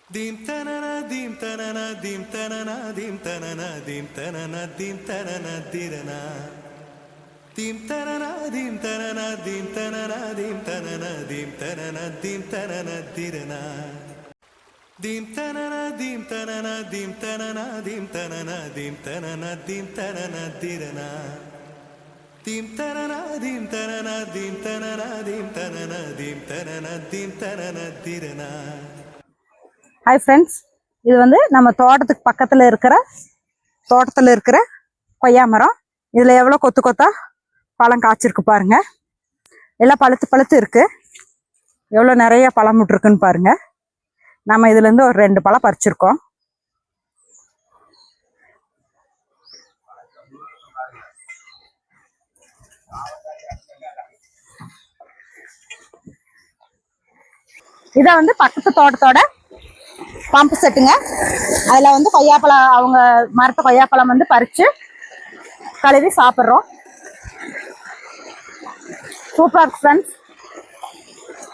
Dim tanana dim tanana dim tanana dim tanana dim tanana dim tanana dirana dim tanana dim tanana dim tanana dim tanana dim tanana dim tanana dirana dim tanana dim tanana dim tanana dim tanana dim tanana dim tanana dirana dim tanana dim tanana dim tanana dim tanana dim tanana dim tanana dirana. Hi friends, இது வந்து நம்ம தோட்டத்துக்கு பக்கத்தில் இருக்கிற கொய்யா மரம். இதில் எவ்வளோ கொத்து கொத்தா பழம் காய்ச்சிருக்கு பாருங்க. எல்லாம் பழுத்து பழுத்து இருக்கு. எவ்வளோ நிறைய பழம் விட்டுருக்குன்னு பாருங்க. நம்ம இதுலேருந்து ஒரு 2 பழம் பறிச்சிருக்கோம். இதை வந்து பக்கத்து தோட்டத்தோட பம்பு செட்டுங்க. அதில் வந்து கொய்யாப்பழம், அவங்க மரத்து கொய்யாப்பழம் வந்து பறித்து கழுவி சாப்பிட்றோம். சூப்பராக இருக்கு ஃப்ரெண்ட்ஸ்.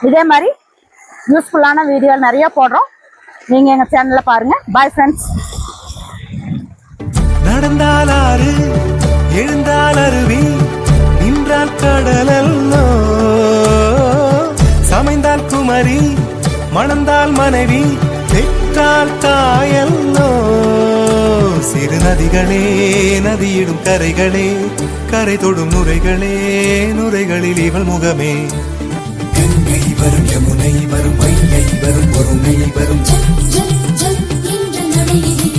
இதே மாதிரி யூஸ்ஃபுல்லான வீடியோ நிறைய போடுறோம். நீங்கள் எங்கள் சேனலில் பாருங்கள். Bye friends. நடந்தால் ஆறு, எழுந்தால் அருவி, நின்றால் கடலல்லோ, சமைந்தால் குமரி, மணந்தால் மனைவி, பெற்றால் தாயல்லோ. சிறு நதிகளே, நதியிடும் கரைகளே, கரை தொடும் நுரைகளே, நுரைகளில் இவள் முகமே. கங்கை வரும், யமுனை வரும், வைகை வரும், பொருணை வரும், ஜல் ஜல் ஜல் என்ற நடையிலே